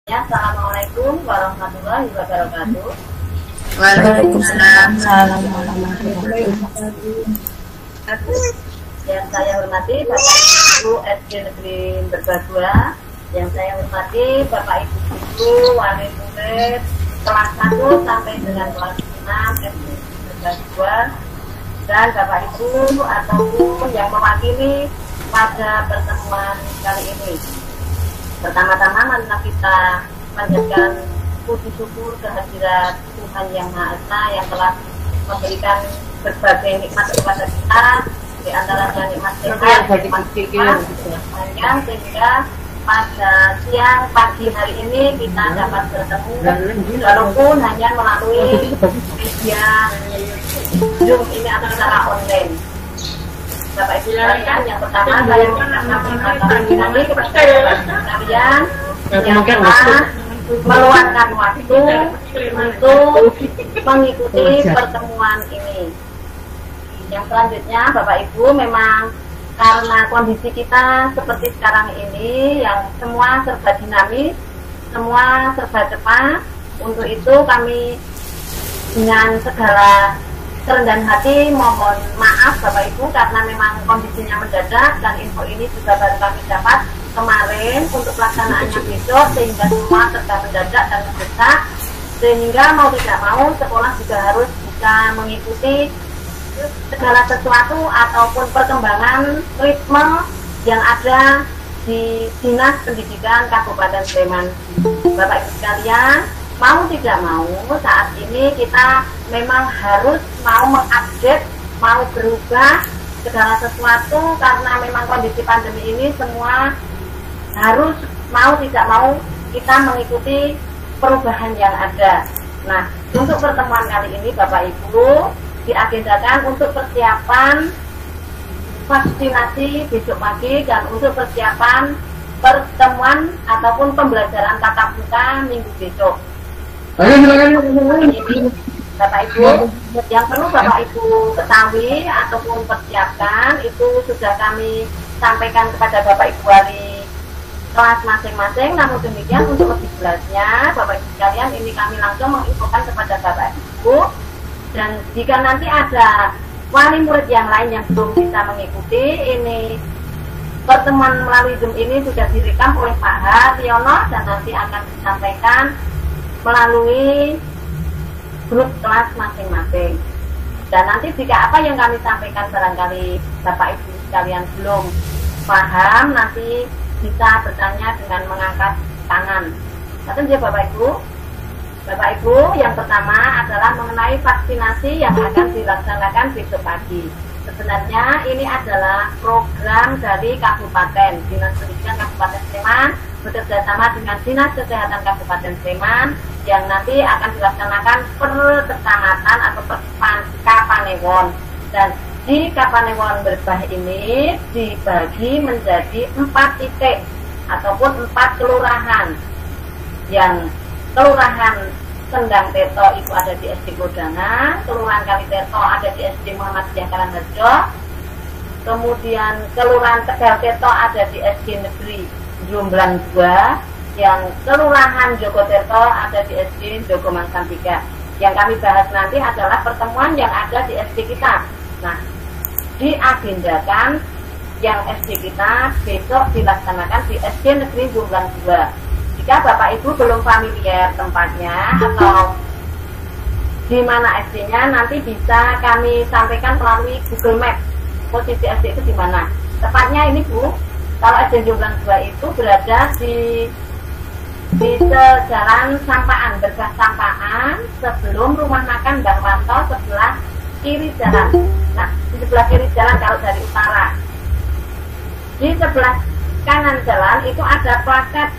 Ya, assalamualaikum warahmatullahi wabarakatuh. Waalaikumsalam warahmatullahi wabarakatuh. Yang saya hormati Bapak Ibu SD Negeri Berbagua, yang saya hormati Bapak Ibu guru, wali murid kelas 1 sampai dengan kelas 6 SD Berbagua, dan Bapak Ibu ataupun yang mewakili pada pertemuan kali ini. Pertama-tama marilah kita panjatkan puji syukur kehadirat Tuhan Yang Maha Esa yang telah memberikan berbagai nikmat kepada kita, di antaranya nikmat sehat, nikmat panjang, sehingga pada siang pagi hari ini kita dapat bertemu walaupun hanya melalui media Zoom ini atau secara online. Bapak Ibu sekalian, yang pertama saya mengucapkan nanti kepada kalian yang telah meluangkan waktu untuk mengikuti pertemuan ini. Yang selanjutnya Bapak Ibu, memang karena kondisi kita seperti sekarang ini yang semua serba dinamis, semua serba cepat, untuk itu kami dengan segala kerendahan hati mohon maaf Bapak Ibu karena memang kondisinya mendadak dan info ini juga baru kami dapat kemarin untuk pelaksanaannya besok, sehingga semua serba mendadak dan mendesak, sehingga mau tidak mau sekolah juga harus bisa mengikuti segala sesuatu ataupun perkembangan ritme yang ada di Dinas Pendidikan Kabupaten Sleman. Bapak Ibu sekalian, mau tidak mau saat ini kita memang harus mau mengupdate, mau berubah segala sesuatu karena memang kondisi pandemi ini semua harus mau tidak mau kita mengikuti perubahan yang ada. Nah, untuk pertemuan kali ini Bapak Ibu diagendakan untuk persiapan vaksinasi besok pagi dan untuk persiapan pertemuan ataupun pembelajaran tatap muka minggu besok. Ini Bapak Ibu, yang perlu Bapak Ibu ketahui ataupun persiapkan itu sudah kami sampaikan kepada Bapak Ibu wali kelas masing-masing. Namun demikian untuk lebih jelasnya Bapak Ibu sekalian, ini kami langsung menginfokan kepada Bapak Ibu, dan jika nanti ada wali murid yang lain yang belum bisa mengikuti, ini pertemuan melalui Zoom ini sudah direkam oleh Pak Haryono dan nanti akan disampaikan melalui grup kelas masing-masing. Dan nanti jika apa yang kami sampaikan barangkali Bapak Ibu sekalian belum paham, nanti bisa bertanya dengan mengangkat tangan. Betul ya Bapak Ibu? Bapak Ibu, yang pertama adalah mengenai vaksinasi yang akan dilaksanakan besok pagi. Sebenarnya ini adalah program dari Kabupaten, Dinas Pendidikan Kabupaten Sleman bekerjasama dengan Dinas Kesehatan Kabupaten Sleman yang nanti akan dilaksanakan per kecamatan atau per Kapanewon. Dan di Kapanewon Berbah ini dibagi menjadi 4 titik ataupun 4 kelurahan. Yang Kelurahan Sendang Tirto itu ada di SD Godangan, Kelurahan Kaliterto ada di SD Muhammad Sejahtera Harjo, kemudian Kelurahan Tegal Tirto ada di SD Negeri Jomblang 2, yang Kelurahan Jogotirto ada di SD Jogomang 3. Yang kami bahas nanti adalah pertemuan yang ada di SD kita. Nah, diagendakan yang SD kita besok dilaksanakan di SD Negeri Jomblang 2. Jika Bapak Ibu belum familiar tempatnya atau di mana SD-nya, nanti bisa kami sampaikan melalui Google Map posisi SD itu di mana. Tepatnya ini Bu, kalau SD Jomblang 2 itu berada di sejalan Sampaan, Berbah Sampaan, sebelum rumah makan Bang Wanto sebelah kiri jalan. Nah, di sebelah kiri jalan kalau dari utara. Di sebelah kanan jalan itu ada plaket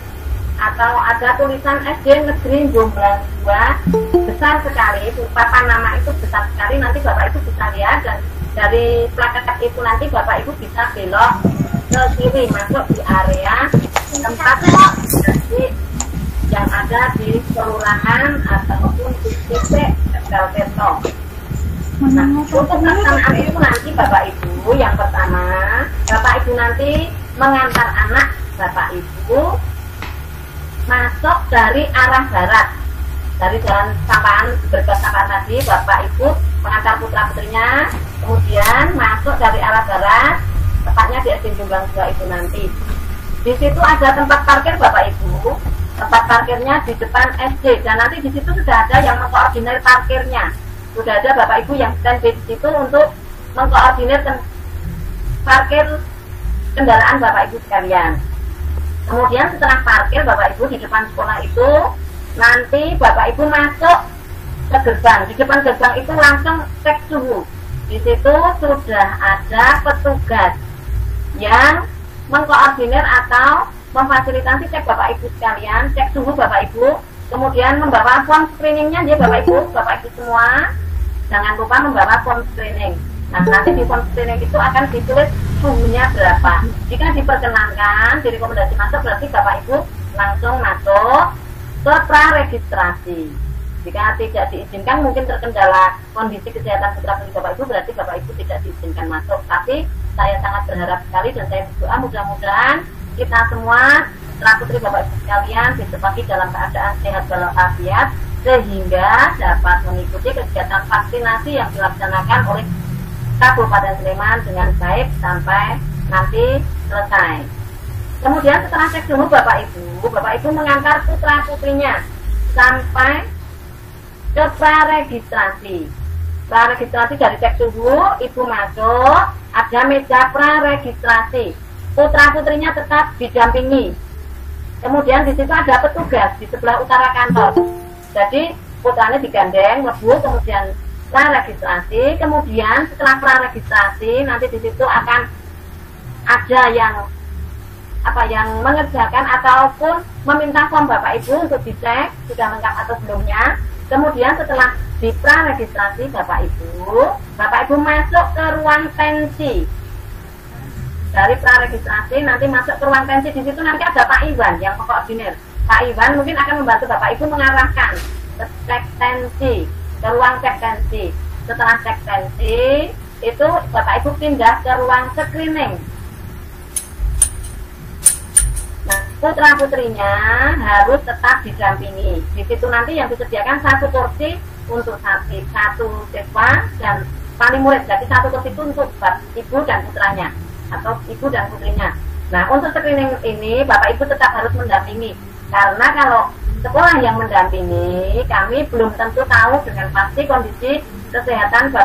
atau ada tulisan SD Negeri Jomblang 2 besar sekali, papan nama itu besar sekali. Nanti Bapak Ibu bisa lihat, dan dari plaket itu nanti Bapak Ibu bisa belok ke kiri masuk di area tempat yang ada di kelurahan ataupun di titik Tegal Tirto. Nah, untuk pelaksanaan itu nanti Bapak Ibu, yang pertama Bapak Ibu nanti mengantar anak Bapak Ibu masuk dari arah barat, dari jalan Sampaan Bergas Sampaan tadi, bapak ibu mengantar putra putrinya, kemudian masuk dari arah barat, tepatnya di SD Jombang 2 itu nanti. Di situ ada tempat parkir bapak ibu, tempat parkirnya di depan SD, dan nanti di situ sudah ada yang mengkoordinir parkirnya, sudah ada bapak ibu yang standby di situ untuk mengkoordinir parkir kendaraan bapak ibu sekalian. Kemudian setelah parkir bapak ibu di depan sekolah itu, nanti bapak ibu masuk ke gerbang. Di depan gerbang itu langsung cek suhu. Di situ sudah ada petugas yang mengkoordinir atau memfasilitasi cek bapak ibu sekalian, cek suhu bapak ibu, kemudian membawa form screeningnya dia bapak ibu semua, jangan lupa membawa form screening. Nah, nanti di form screening itu akan ditulis suhunya berapa. Jika diperkenankan, direkomendasi masuk, berarti bapak ibu langsung masuk ke praregistrasi. Jika tidak diizinkan, mungkin terkendala kondisi kesehatan putra putri bapak ibu, berarti bapak ibu tidak diizinkan masuk. Tapi saya sangat berharap sekali dan saya berdoa mudah-mudahan kita semua putra putri bapak ibu sekalian ditempati dalam keadaan sehat walafiat sehingga dapat mengikuti kegiatan vaksinasi yang dilaksanakan oleh Kabupaten Sleman dengan baik sampai nanti selesai. Kemudian setelah cek suhu bapak ibu mengantar putra putrinya sampai ke praregistrasi. Praregistrasi dari cek suhu, ibu masuk, ada meja praregistrasi. Putra putrinya tetap didampingi. Kemudian di situ ada petugas di sebelah utara kantor. Jadi putranya digandeng, lebu, kemudian praregistrasi. Kemudian setelah praregistrasi nanti di situ akan ada yang mengerjakan ataupun meminta form bapak ibu untuk dicek sudah lengkap atau belumnya. Kemudian setelah di praregistrasi bapak ibu masuk ke ruang pensi. Dari praregistrasi nanti masuk ke ruang pensi, di situ nanti ada Pak Iwan yang mengkoordinir. Pak Iwan mungkin akan membantu bapak ibu mengarahkan ke cek tensi, ke ruang cek tensi. Setelah cek tensi itu bapak ibu pindah ke ruang screening. Nah, putra putrinya harus tetap didampingi. Di situ nanti yang disediakan satu kursi untuk satu siswa dan wali murid. Jadi satu kursi itu untuk ibu dan putranya atau ibu dan putrinya. Nah, untuk screening ini bapak ibu tetap harus mendampingi, karena kalau sekolah yang mendampingi, kami belum tentu tahu dengan pasti kondisi kesehatan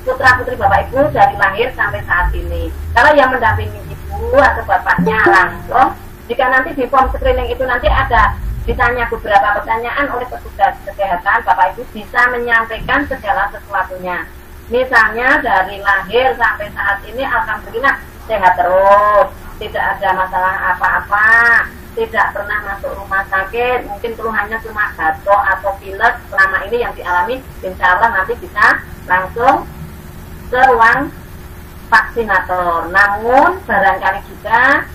putra putri bapak ibu dari lahir sampai saat ini. Kalau yang mendampingi ibu atau bapaknya langsung, jika nanti di form screening itu nanti ada ditanya beberapa pertanyaan oleh petugas kesehatan, bapak ibu bisa menyampaikan segala sesuatunya. Misalnya dari lahir sampai saat ini alhamdulillah sehat terus, tidak ada masalah apa-apa, tidak pernah masuk rumah sakit, mungkin keluhannya cuma batuk atau pilek selama ini yang dialami, insya Allah nanti bisa langsung ke ruang vaksinator. Namun barangkali juga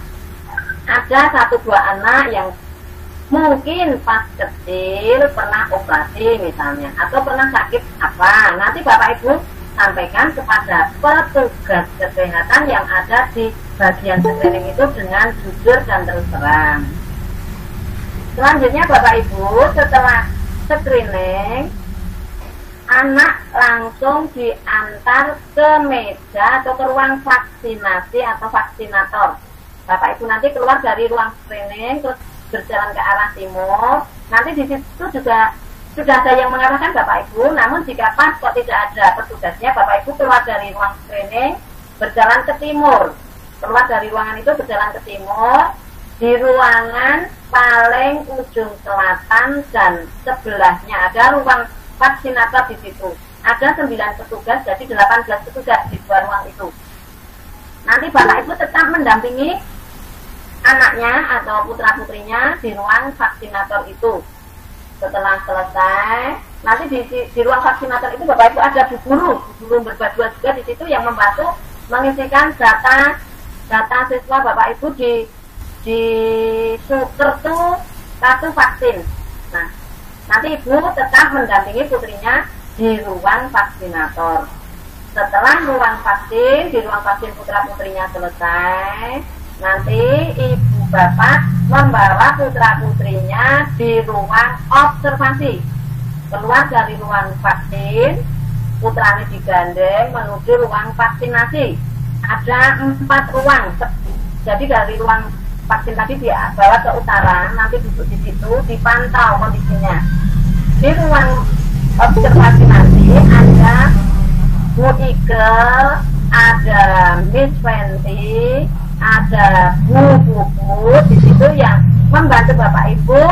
ada 1-2 anak yang mungkin pas kecil pernah operasi misalnya, atau pernah sakit apa, nanti bapak ibu sampaikan kepada petugas kesehatan yang ada di bagian screening itu dengan jujur dan terus terang. Selanjutnya bapak ibu setelah screening, anak langsung diantar ke meja atau ke ruang vaksinasi atau vaksinator. Bapak ibu nanti keluar dari ruang screening terus berjalan ke arah timur. Nanti di situ juga sudah ada yang mengarahkan bapak ibu, namun jika pas kok tidak ada petugasnya, bapak ibu keluar dari ruang screening berjalan ke timur. Keluar dari ruangan itu berjalan ke timur, di ruangan paling ujung selatan dan sebelahnya ada ruang vaksinator di situ. Ada 9 petugas, jadi 18 petugas di dua ruang itu. Nanti bapak ibu tetap mendampingi anaknya atau putra putrinya di ruang vaksinator itu. Setelah selesai, nanti di ruang vaksinator itu bapak ibu ada bu guru berbadua juga di situ yang membantu mengisikan data siswa bapak ibu di kartu vaksin. Nah, nanti ibu tetap mendampingi putrinya di ruang vaksinator. Setelah ruang vaksin putra putrinya selesai, nanti ibu bapak membawa putra-putrinya di ruang observasi. Keluar dari ruang vaksin, putranya digandeng menuju ruang vaksinasi. Ada 4 ruang. Jadi dari ruang vaksin tadi dia bawa ke utara, nanti duduk di situ, dipantau kondisinya. Di ruang observasi nanti ada Bu Eagle, ada Miss Fenty, ada Bu Puput di situ yang membantu Bapak Ibu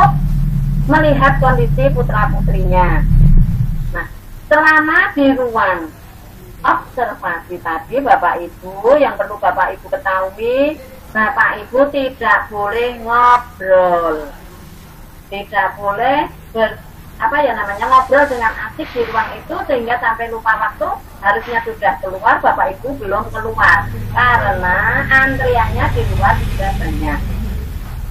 melihat kondisi putra-putrinya. Nah, selama di ruang observasi tadi Bapak Ibu, yang perlu Bapak Ibu ketahui, Bapak Ibu tidak boleh ngobrol, tidak boleh ngobrol dengan asik di ruang itu sehingga sampai lupa waktu. Harusnya sudah keluar, Bapak Ibu belum keluar karena antriannya di luar sudah banyak.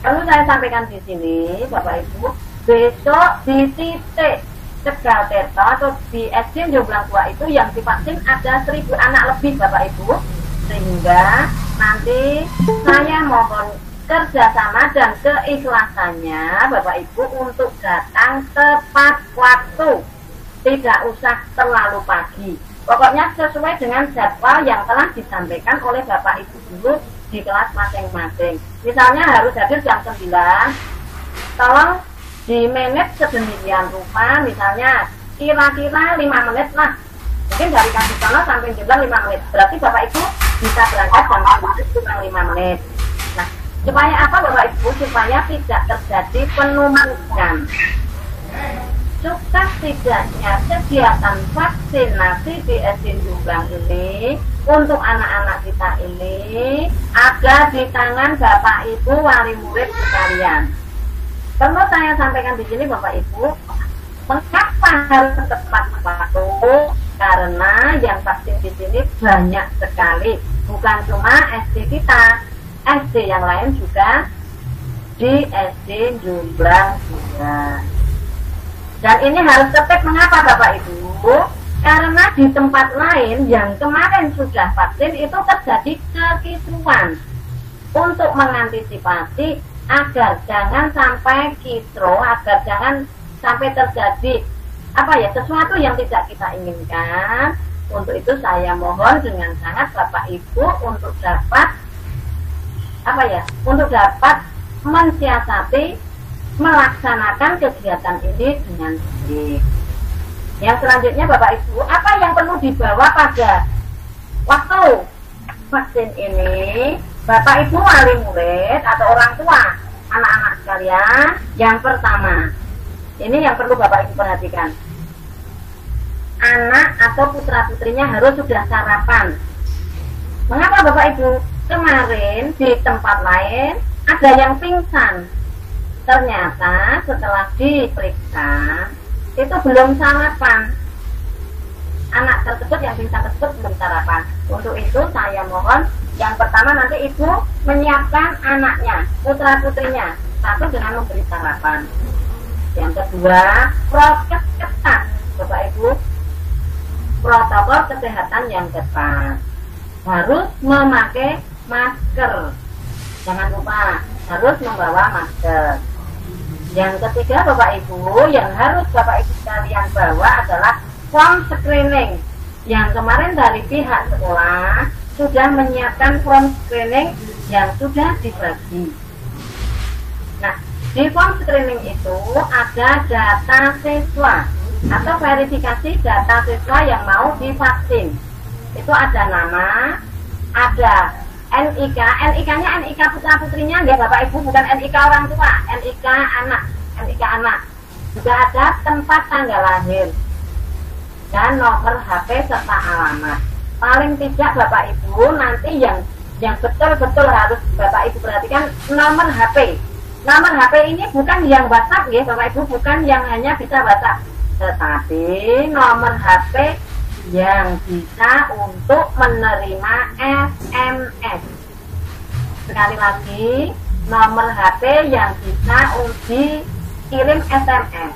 Perlu saya sampaikan di sini, Bapak Ibu, besok di titik Tegal Tirto atau di SD Jomblang 2 itu yang divaksin ada 1.000 anak lebih, Bapak Ibu, sehingga nanti saya mohon kerjasama dan keikhlasannya Bapak Ibu untuk datang tepat waktu, tidak usah terlalu pagi. Pokoknya sesuai dengan jadwal yang telah disampaikan oleh Bapak Ibu dulu di kelas masing-masing. Misalnya harus hadir jam 9, tolong di menit sedemikian rupa, misalnya kira-kira 5 menit lah. Mungkin dari kampus sana sampai jumlah 5 menit. Berarti Bapak Ibu bisa berangkat jam 9 kurang 5 menit. Nah, supaya apa Bapak Ibu? Supaya tidak terjadi penumpukan. Sukses tidaknya kegiatan vaksinasi di SD Jomblang ini untuk anak-anak kita ini ada di tangan Bapak Ibu wali murid sekalian. Perlu saya sampaikan di sini Bapak Ibu, mengapa harus tepat waktu? Karena yang vaksin di sini banyak sekali, bukan cuma SD kita, SD yang lain juga di SD Jomblang juga. Dan ini harus tetap, mengapa Bapak Ibu? Karena di tempat lain yang kemarin sudah vaksin itu terjadi kekisruan. Untuk mengantisipasi agar jangan sampai kisruh, agar jangan sampai terjadi sesuatu yang tidak kita inginkan. Untuk itu saya mohon dengan sangat Bapak Ibu untuk dapat mensiasati melaksanakan kegiatan ini dengan baik. Yang selanjutnya Bapak Ibu, apa yang perlu dibawa pada waktu vaksin ini? Bapak Ibu wali murid atau orang tua anak-anak sekalian, yang pertama, ini yang perlu Bapak Ibu perhatikan. Anak atau putra-putrinya harus sudah sarapan. Mengapa Bapak Ibu? Kemarin di tempat lain ada yang pingsan. Ternyata setelah diperiksa itu belum sarapan. Anak tersebut yang pingsan tersebut belum sarapan. Untuk itu saya mohon yang pertama nanti ibu menyiapkan anaknya, putra-putrinya, satu dengan memberi sarapan. Yang kedua, prokes ketat, Bapak Ibu, protokol kesehatan yang ketat. Harus memakai masker. Jangan lupa harus membawa masker. Yang ketiga Bapak Ibu, yang harus Bapak Ibu sekalian bawa adalah form screening. Yang kemarin dari pihak sekolah sudah menyiapkan form screening yang sudah dibagi. Nah, di form screening itu ada data siswa atau verifikasi data siswa yang mau divaksin. Itu ada nama, ada NIK, NIK-nya NIK putra-putrinya ya Bapak Ibu, bukan NIK orang tua, NIK anak. Juga ada tempat tanggal lahir dan nomor HP serta alamat. Paling tidak Bapak Ibu nanti yang betul-betul harus Bapak Ibu perhatikan nomor HP. Nomor HP ini bukan yang WhatsApp ya Bapak Ibu, bukan yang hanya bisa WhatsApp, tetapi nomor HP yang bisa untuk menerima SMS. Sekali lagi, nomor HP yang bisa dikirim SMS.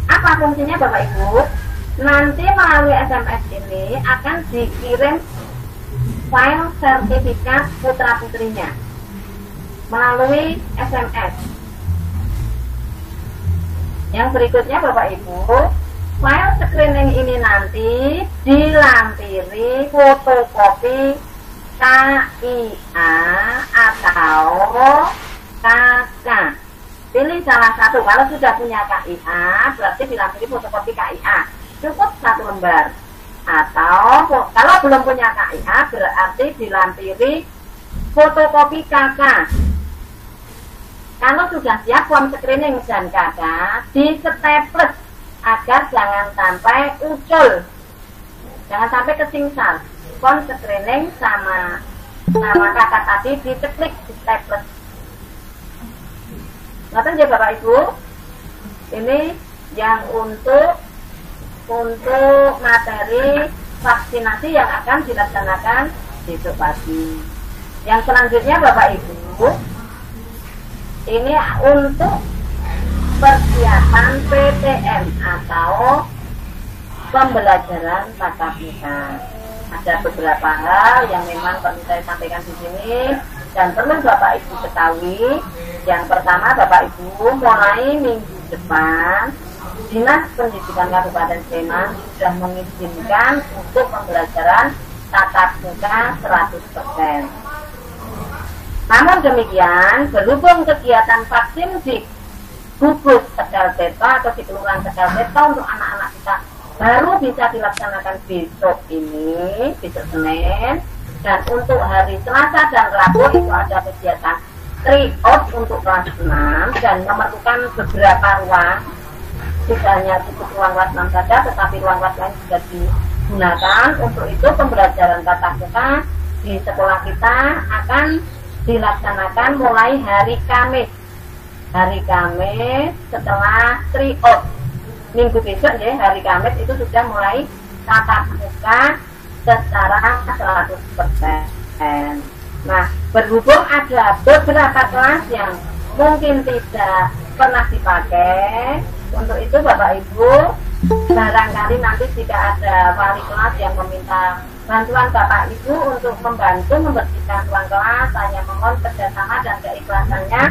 Apa fungsinya Bapak Ibu? Nanti melalui SMS ini akan dikirim file sertifikat putra-putrinya. melalui SMS. Yang berikutnya Bapak Ibu, file screening ini nanti dilampiri fotokopi KIA atau KK. Pilih salah satu. Kalau sudah punya KIA berarti dilampiri fotokopi KIA, cukup 1 lembar. Atau kalau belum punya KIA berarti dilampiri fotokopi KK. Kalau sudah siap form screening dan KK, di staples agar jangan sampai ucul, jangan sampai kesingsal. Form screening sama KK tadi diceklik di staples. Ngerti ya Bapak Ibu? Ini yang untuk materi vaksinasi yang akan dilaksanakan besok pagi. Yang selanjutnya Bapak Ibu, ini untuk persiapan PTM atau pembelajaran tatap muka. Ada beberapa hal yang memang perlu saya sampaikan di sini dan perlu Bapak Ibu ketahui. Yang pertama Bapak Ibu, mulai minggu depan Dinas Pendidikan Kabupaten Sleman sudah mengizinkan untuk pembelajaran tatap muka 100%. Namun demikian, berhubung kegiatan vaksin di gugus Tegal Beta atau di Kelurahan Tegal Beta untuk anak-anak kita baru bisa dilaksanakan besok ini, besok Senin, dan untuk hari Selasa dan Rabu itu ada kegiatan tryout untuk kelas 6 dan memerlukan beberapa ruang. Tidak hanya cukup ruang kelas 6 saja, tetapi ruang kelas lain juga digunakan. Untuk itu pembelajaran tatap muka di sekolah kita akan dilaksanakan mulai hari Kamis. Hari Kamis setelah tryout. Minggu besok ya, hari Kamis itu sudah mulai tatap muka secara 100%. Nah, berhubung ada beberapa kelas yang mungkin tidak pernah dipakai, untuk itu Bapak Ibu, barangkali nanti jika ada wali kelas yang meminta bantuan Bapak Ibu untuk membantu membersihkan ruang kelas, saya mohon kerjasama dan keikhlasannya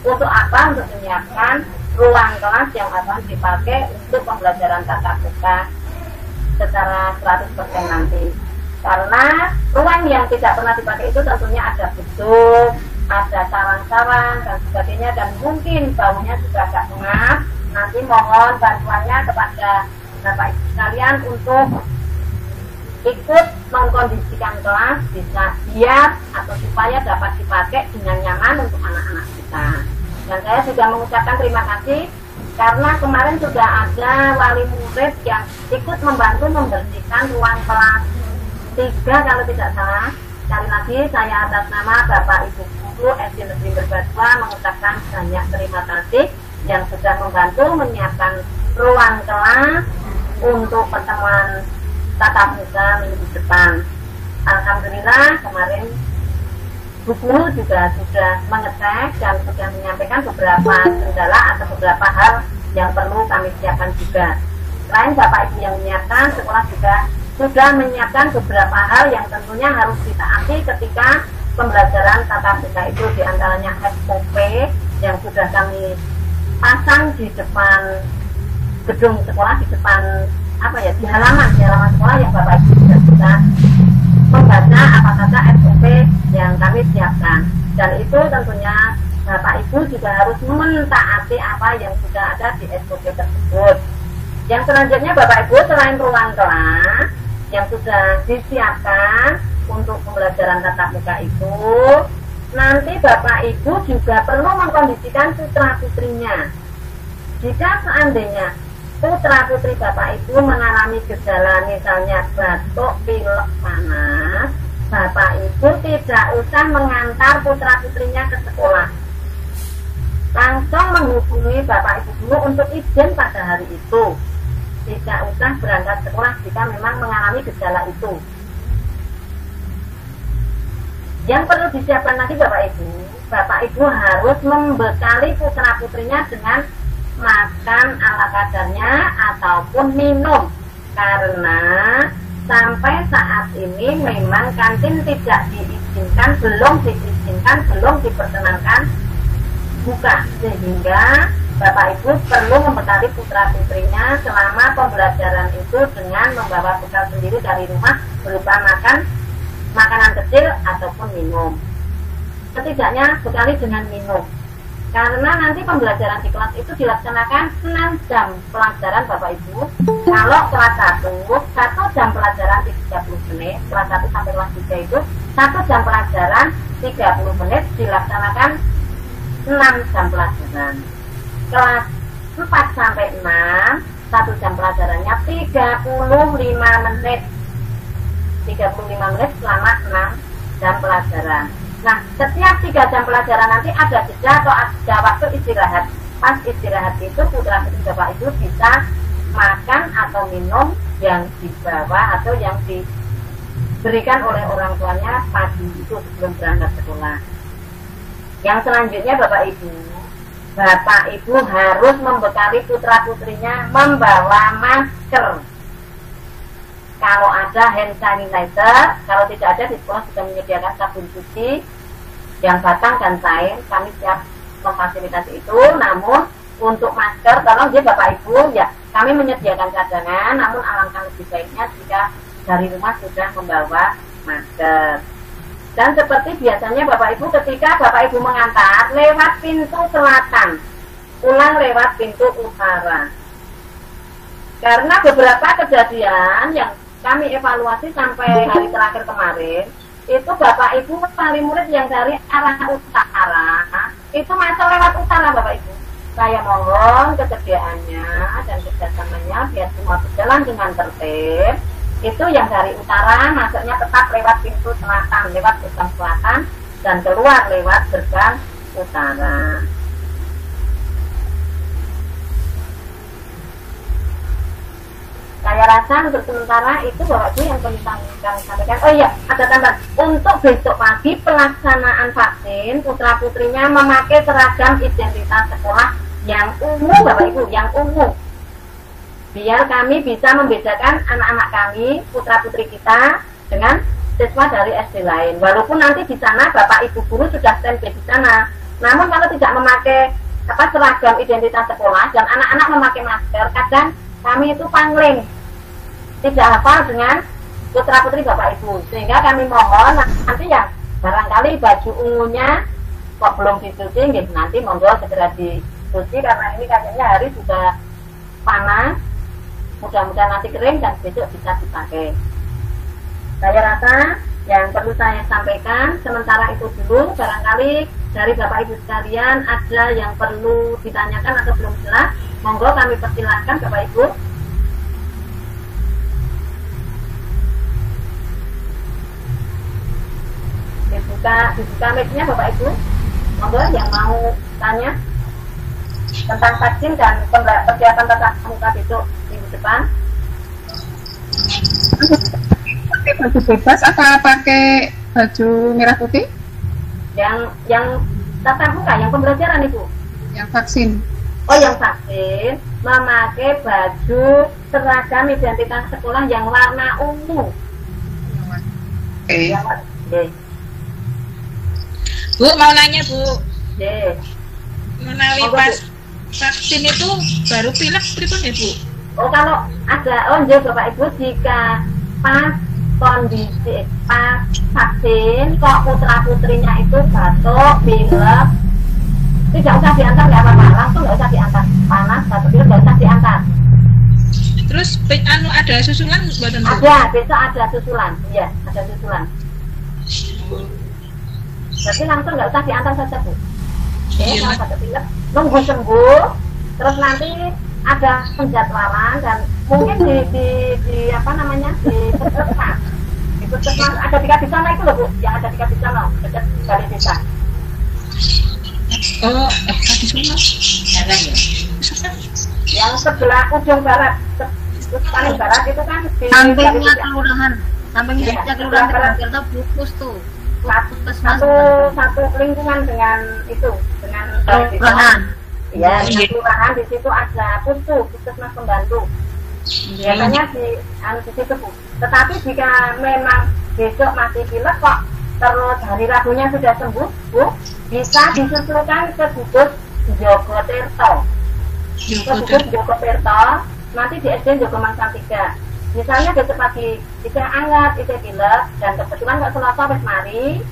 untuk apa? Untuk menyiapkan ruang kelas yang akan dipakai untuk pembelajaran tatap muka secara 100% nanti. Karena ruang yang tidak pernah dipakai itu tentunya ada beduk, ada sarang-sarang dan sebagainya, dan mungkin baunya juga agak pengap. Nanti mohon bantuannya kepada Bapak Ibu sekalian untuk ikut mengkondisikan kelas bisa biar atau supaya dapat dipakai dengan nyaman untuk anak-anak kita. Dan saya sudah mengucapkan terima kasih karena kemarin sudah ada wali murid yang ikut membantu membersihkan ruang kelas 3 kalau tidak salah. Sekali lagi saya atas nama Bapak Ibu Guru SD Negeri Berbadua mengucapkan banyak terima kasih yang sudah membantu menyiapkan ruang kelas untuk pertemuan tatap muka minggu depan. Alhamdulillah kemarin Bu Guru juga sudah mengecek dan sudah menyampaikan beberapa kendala atau beberapa hal yang perlu kami siapkan juga. Selain Bapak Ibu yang menyiapkan, sekolah juga sudah menyiapkan beberapa hal yang tentunya harus ditaati ketika pembelajaran tatap muka itu, diantaranya SOP yang sudah kami pasang di depan gedung sekolah, di depan di halaman sekolah yang Bapak Ibu sudah bisa membaca apa saja SOP yang kami siapkan. Dan itu tentunya Bapak Ibu juga harus mentaati apa yang sudah ada di SOP tersebut. Yang selanjutnya Bapak Ibu, selain ruang kelas yang sudah disiapkan untuk pembelajaran tatap muka itu, nanti Bapak Ibu juga perlu mengkondisikan putra-putrinya. Jika seandainya putra-putri Bapak Ibu mengalami gejala misalnya batuk, pilek, panas, Bapak Ibu tidak usah mengantar putra-putrinya ke sekolah. Langsung menghubungi Bapak Ibu dulu untuk izin pada hari itu. Tidak usah berangkat sekolah jika memang mengalami gejala itu. Yang perlu disiapkan lagi Bapak Ibu harus membekali putra-putrinya dengan makan ala kadarnya ataupun minum, karena sampai saat ini memang kantin tidak diizinkan, belum diizinkan diizinkan, belum diperkenankan buka, sehingga Bapak Ibu perlu membekali putra putrinya selama pembelajaran itu dengan membawa bekal sendiri dari rumah berupa makanan kecil ataupun minum. Setidaknya bekali dengan minum. Karena nanti pembelajaran di kelas itu dilaksanakan 6 jam pelajaran Bapak Ibu. Kalau kelas 1 jam pelajaran 30 menit, kelas 1 sampai kelas 3 itu 1 jam pelajaran 30 menit dilaksanakan 6 jam pelajaran. Kelas 4 sampai 6, 1 jam pelajarannya 35 menit. 35 menit selama 6 jam pelajaran. Nah, setiap 3 jam pelajaran nanti ada jeda atau ada waktu istirahat. Pas istirahat itu putra putri Bapak Ibu bisa makan atau minum yang dibawa atau yang diberikan oleh orang tuanya pagi itu sebelum berangkat sekolah. Yang selanjutnya Bapak Ibu harus membekali putra putrinya membawa masker. Kalau ada hand sanitizer, kalau tidak ada di sekolah sudah menyediakan sabun cuci yang batang dan cair, kami siap memfasilitasi itu. Namun untuk masker, tolong ya Bapak Ibu, ya kami menyediakan cadangan, namun alangkah lebih baiknya jika dari rumah sudah membawa masker. Dan seperti biasanya Bapak Ibu, ketika Bapak Ibu mengantar lewat pintu selatan, pulang lewat pintu utara. Karena beberapa kejadian yang kami evaluasi sampai hari terakhir kemarin, itu Bapak Ibu wali murid yang dari arah utara, itu masuk lewat utara Bapak Ibu. Saya mohon kesediaannya dan kerjasamanya biar semua berjalan dengan tertib. Itu yang dari utara masuknya tetap lewat pintu selatan, lewat gerbang selatan, dan keluar lewat gerbang utara. Saya rasa untuk sementara itu Bapak Ibu yang perlu kami sampaikan. Oh iya, ada tambahan. Untuk besok pagi pelaksanaan vaksin, putra putrinya memakai seragam identitas sekolah yang ungu Bapak Ibu, yang ungu. Biar kami bisa membedakan anak-anak kami, putra putri kita dengan siswa dari SD lain. Walaupun nanti di sana Bapak Ibu guru sudah standby di sana. Namun kalau tidak memakai seragam identitas sekolah dan anak-anak memakai masker, kadang kami itu pangling, tidak hafal dengan putra putri Bapak Ibu, sehingga kami mohon nanti yang barangkali baju ungunya kok belum dicuci, gitu, nanti monggo segera dicuci karena ini katanya hari sudah panas, mudah-mudahan nanti kering dan besok bisa dipakai. Saya rasa yang perlu saya sampaikan sementara itu dulu. Barangkali dari Bapak Ibu sekalian ada yang perlu ditanyakan atau belum jelas, monggo kami persilahkan Bapak Ibu. Dibuka mic-nya Bapak Ibu. Monggo yang mau tanya tentang vaksin dan persiapan tatap muka besok minggu depan. Pakai baju bebas atau pakai baju merah putih? Yang tatap muka, yang pembelajaran Ibu. Yang vaksin. Oh, yang vaksin memakai baju seragam identitas sekolah yang warna ungu. Oke. Okay. Bu, mau nanya Bu. Okay. Menawi pas vaksin itu baru pilek pripun ya Bu? Oh, kalau ada, Bapak Ibu, jika pas kondisi pas vaksin kok putra putrinya itu batuk, pilek, tidak usah diantar, nggak apa-apa, langsung nggak usah diantar. Panas, batuk, pilek nggak usah diantar. Terus ada susulan buatan Bu? Ada, besok ada susulan, iya, ada susulan. Jadi langsung nggak usah diantar saja Bu. Oke, kalau batuk pilek, nunggu sembuh, terus nanti ada penjadwalan dan mungkin di apa namanya di puskesmas. Di puskesmas ada 3 di sana itu loh Bu, yang ada 3 di sana, dekat Balai Desa. Oh, di sana. Ada ya. Yang sebelah ujung barat, paling barat itu kan di sampingnya kelurahan, sampingnya kelurahan kita Bukus tuh. Satu lingkungan dengan itu, dengan kelurahan. Ya, di kelurahan di situ ada puskesmas pembantu. Biasanya di situ Bu. Tetapi jika memang besok masih pilek kok terus hari Rabunya sudah sembuh, Bu, bisa disusulkan ke gugus Jogotirto. Ke gugus Jogotirto, nanti di SD Jogomangsang 3. Misalnya besok pagi isi anget, isi pilek, dan kebetulan nggak Selasa wis mari,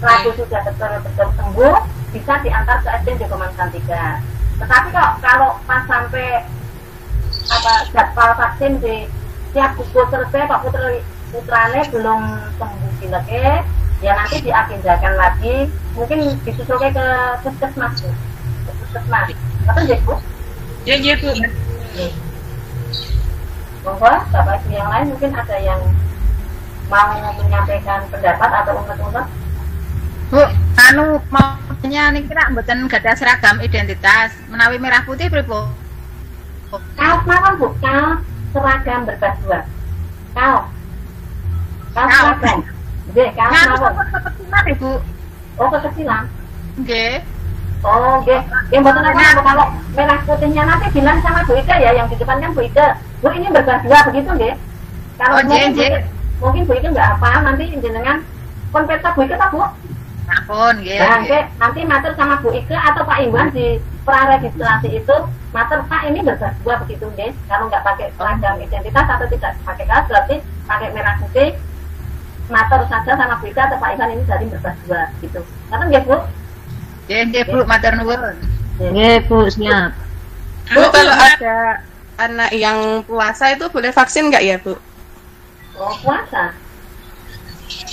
Rabu sudah betul-betul sembuh, bisa diantar ke SD Jogomangsang 3. Tetapi kok kalau pas sampai jadwal vaksin di tiap gugus selesai, kok putrane belum sembuh pileknya, ya nanti diagendakan lagi, mungkin disusulkan ke puskesmas, Bu. Puskesmas. Betul ya, Bu? Ya, Bu. Monggo, Bapak Ibu yang lain mungkin ada yang mau menyampaikan pendapat atau unek-unek. Bu, maunya nih kira mboten gadah seragam identitas menawi merah putih pripun? Kaos mawon, Bu, kaos seragam berbas dua. Kaos seragam. Nggih, kaos mawon. Kekecilan, Ibu. Oh, kekecilan. Nggih. Oh, nggih. Nggih mboten apa-apa, kalau merah putihnya nanti bilang sama Bu Ida ya, yang di depan kan Bu Ida. Bu, ini berbas dua begitu nggih. Kalau mungkin Bu Ida nggak apa, nanti jenengan konversa Bu Ida, Bu. Ampun, nggih. Nanti matur sama Bu Ike atau Pak Iwan di praregistrasi itu, matur Pak ini berbas dua begitu nggih. Kalau nggak pakai seragam identitas atau tidak pakai kaos berarti pakai merah putih, matur saja sama Bu Ike atau Pak Iwan ini dari berbas dua gitu. Matur nggih, Bu? Nggih, Bu, matur nuwun. Nggih, Bu, siap. Bu, kalau ada anak yang puasa itu boleh vaksin nggak ya, Bu? Oh, puasa.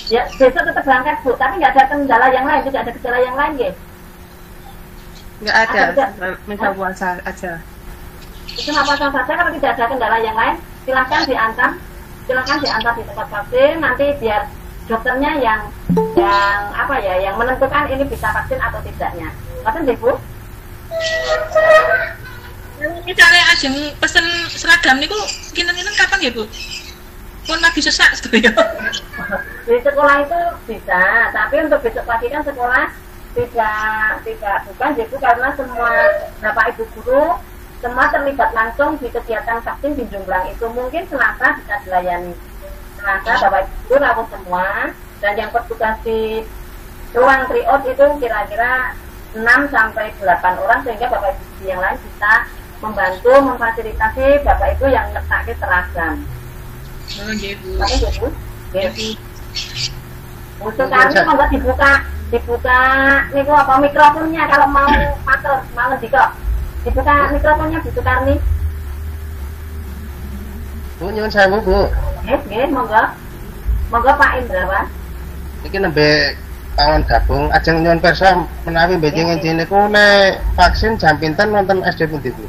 Ya, besok tetap berangkat, Bu, tapi nggak ada kendala yang lain, tidak ada gejala yang lain, nggih? Nggak ada, misal puasa aja. Itu apa saja, kalau tidak ada kendala yang lain, silahkan diantar di tempat vaksin, nanti biar dokternya yang menentukan ini bisa vaksin atau tidaknya. Betul nggih, Bu? Misalnya ajeng pesen seragam niku kinten-kinten kapan ya, Bu? Pun lagi sesak sebenarnya. Di sekolah itu bisa, tapi untuk besok pagi kan sekolah bukan jadi karena semua Bapak Ibu guru semua terlibat langsung di kegiatan vaksin di Jomblang itu. Mungkin Selasa bisa dilayani. Selasa Bapak Ibu guru lakukan semua, dan yang bertugas di ruang triot itu kira-kira 6 sampai 8 orang, sehingga Bapak Ibu yang lain bisa membantu memfasilitasi Bapak Ibu yang letaknya seragam. Oh, nggih, Bu. Oke, Bu. Untuk kami monggo dibuka niku apa mikrofonnya kalau mau matur mau dikok. Dibuka mikrofonnya Bu Sukarni. Bu, nyuwun sewu, Bu. Nggih, monggo. Monggo Pak Indrawan. Iki nembe pawon gabung ajeng nyuwun pirsa menawi benjing niku nek vaksin jam pinten wonten SD pundi, Bu?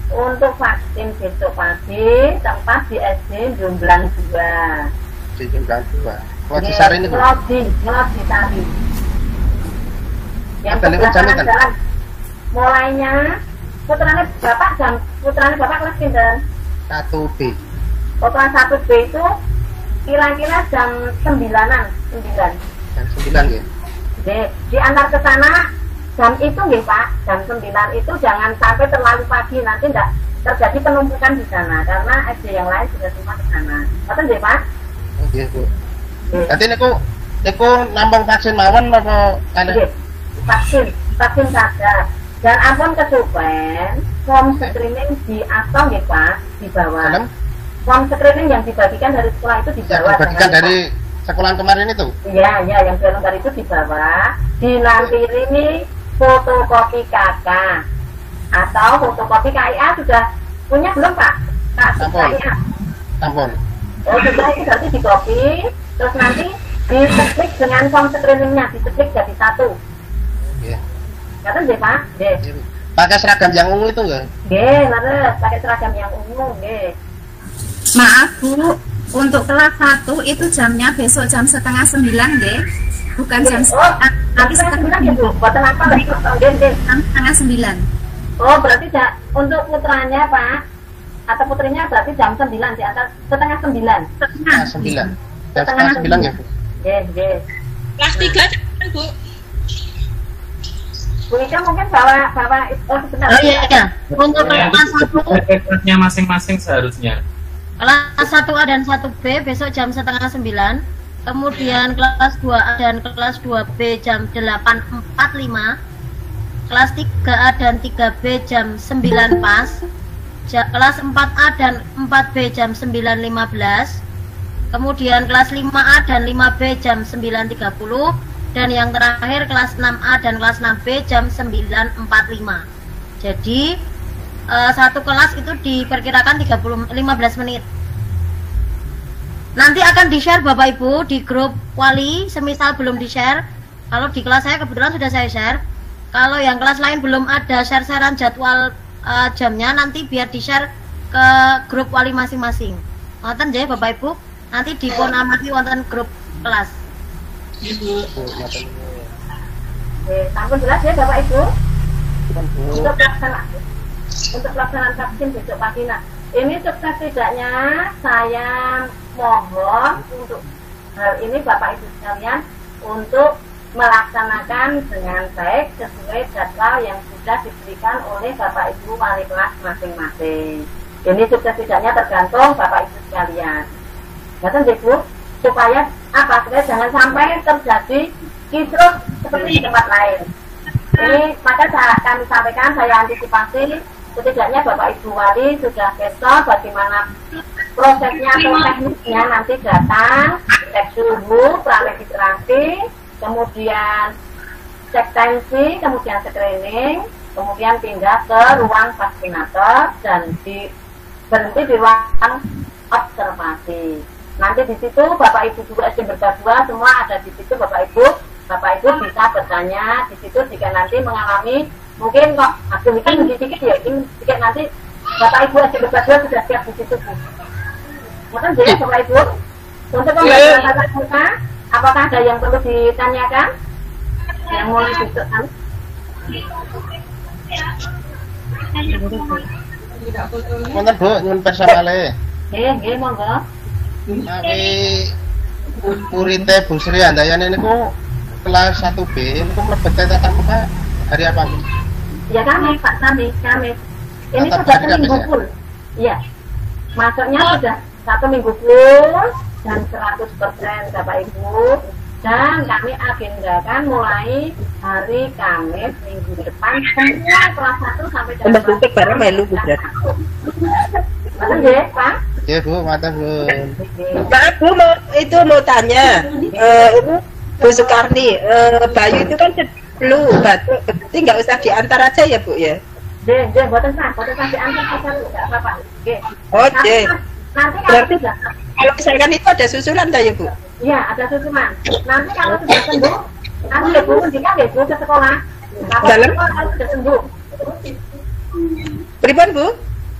Untuk vaksin besok pagi tempat di SD Jomblang 2. Di Jomblang 2. Lodi Sari ini, Bu. Lodi Sari. Yang jalan mulainya putrane Bapak kelas pinten? 1B. Kelas 1B itu kira-kira jam 9-an. Jam 9 nggih. Diantar ke sana jam itu nggih Pak, jam 9 itu jangan sampai terlalu pagi, nanti tidak terjadi penumpukan di sana karena SD yang lain sudah semua ke sana. Betul nggih Pak? Nggih, Bu. Nanti niku nampung vaksin mawon apa nggih. Vaksin saja. Dan ampun kesupen, form screening di atas nggih Pak, di bawah. Form screening yang dibagikan dari sekolah itu di bawah. Dibagikan dari sekolah kemarin itu? Iya, yang lembar itu di bawah. Dilampirini fotokopi KK atau fotokopi KIA sudah punya belum Pak? KIA. Tampon. Oh sudah, itu berarti di copy, terus nanti diklik dengan form screeningnya, diklik jadi satu. Iya. Kata nggih Pak? Nggih. Pakai seragam yang ungu itu enggak? Nggih, leres, pakai seragam yang ungu, nggih. Maaf Bu, untuk kelas 1 itu jamnya besok jam 8:30 nggih. Bukan jam nanti setengah ya Bu, buatan apa lagi? Jam 8:30. Oh berarti untuk putranya Pak atau putrinya berarti jam 9 di atas setengah 9. Setengah 9. Setengah 9 ya Bu? Yes. Kelas 3 jangan Bu. Bu Ika mungkin bawa sebentar. Oh iya. Untuk kelas 1 kelasnya masing-masing seharusnya. kelas 1A dan 1B besok jam 8:30. kemudian kelas 2A dan kelas 2B jam 8.45, kelas 3A dan 3B jam 9 pas, kelas 4A dan 4B jam 9.15, kemudian kelas 5A dan 5B jam 9.30, dan yang terakhir kelas 6A dan kelas 6B jam 9.45. Jadi satu kelas itu diperkirakan 15 menit. Nanti akan di-share Bapak Ibu di grup wali, semisal belum di-share. Kalau di kelas saya kebetulan sudah saya share. Kalau yang kelas lain belum ada share-sharean jadwal jamnya, nanti biar di-share ke grup wali masing-masing. Wonten nggih Bapak Ibu, nanti dipun amati wonten grup kelas. Sampun jelas ya Bapak Ibu. Untuk pelaksanaan vaksin besok pagi. Nah, ini sukses tidaknya saya mohon untuk hal ini Bapak Ibu sekalian untuk melaksanakan dengan baik sesuai jadwal yang sudah diberikan oleh Bapak Ibu wali kelas masing-masing. Ini sukses tidaknya tergantung Bapak Ibu sekalian. Betul Ibu, supaya apa? Supaya jangan sampai terjadi kisruh seperti di tempat lain. Ini maka kami sampaikan, saya antisipasi setidaknya Bapak Ibu wali sudah besok bagaimana prosesnya atau teknisnya, nanti datang cek suhu, praregistrasi, kemudian cek tensi, kemudian screening, kemudian pindah ke ruang vaksinator dan berhenti di ruang observasi. Nanti di situ Bapak Ibu guru SD berdua semua ada di situ Bapak Ibu bisa bertanya di situ jika nanti mengalami mungkin kok aku kan sedikit ya, ini sedikit nanti Bapak Ibu SD berdua sudah siap di situ Bu. Mungkin jadi Bapak Ibu untuk pembelajaran tatap muka, apakah ada yang perlu ditanyakan? Yang mau ditunjukkan? Monggo Bu, nyuwun pirsa malih. Nggih, monggo. Nawi murid Bu Sri Handayani niku kelas 1B niku mlebet tatap muka hari apa? Ya kami Pak, kami. Ini Tatap sudah hari seminggu ya? full. Iya. Masuknya sudah 1 minggu full dan 100% Bapak Ibu. Dan kami agendakan mulai hari Kamis minggu depan semua kelas 1 sampai dengan kelas 1. bareng melu Bu. Betul nggih, Pak? Iya Bu, matur nuwun. Pak Bu mau tanya, Ibu Bu Sukarni, Bayu itu kan flu, batuk, berarti nggak usah diantar aja ya Bu ya? Nggih, boten sah diantar aja enggak apa-apa. Nggih. Oh, nggih. Nanti kalau Berarti sudah kalau misalkan itu ada susulan tak ya Bu? iya, ada susulan. Nanti kalau sudah sembuh, nanti ya Bu jika ya Bu ke sekolah. Dalam? Kalau sudah sembuh. Pripun Bu?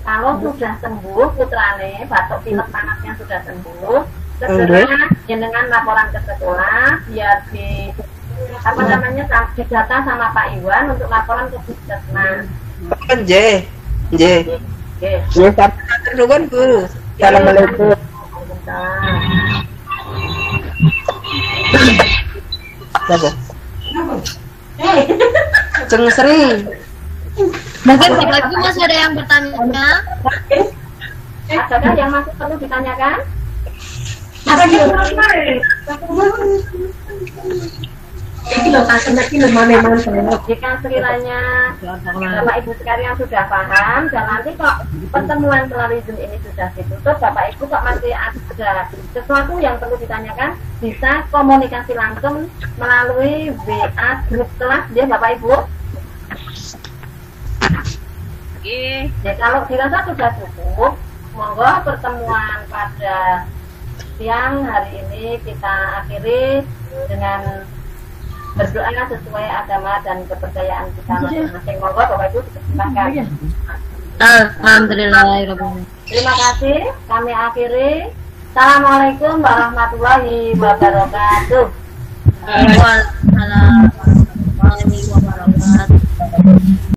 Kalau sudah sembuh putrane batuk pilek panasnya sudah sembuh, segera dengan laporan ke sekolah biar di didata sama Pak Iwan untuk laporan ke puskesmas. Nggih. Nggih. Nggih. Nggih, matur nuwun Bu. Assalamualaikum. Apa? Jeng Sri. Mungkin Bapak Ibu masih ada yang bertanya? Adakah yang masih perlu ditanyakan? Jika sekiranya Bapak Ibu sekalian sudah paham dan nanti kok pertemuan melalui Zoom ini sudah ditutup, Bapak Ibu kok masih ada sesuatu yang perlu ditanyakan, bisa komunikasi langsung melalui WA grup kelas ya Bapak Ibu. Ya, kalau dirasa sudah cukup, monggo pertemuan pada siang hari ini kita akhiri dengan berdoa sesuai agama dan kepercayaan kita masing-masing. Monggo Bapak Ibu silakan. Alhamdulillahirobbilalamin. Terima kasih. Kami akhiri. Assalamualaikum warahmatullahi wabarakatuh. Waalaikumsalam warahmatullahi wabarakatuh.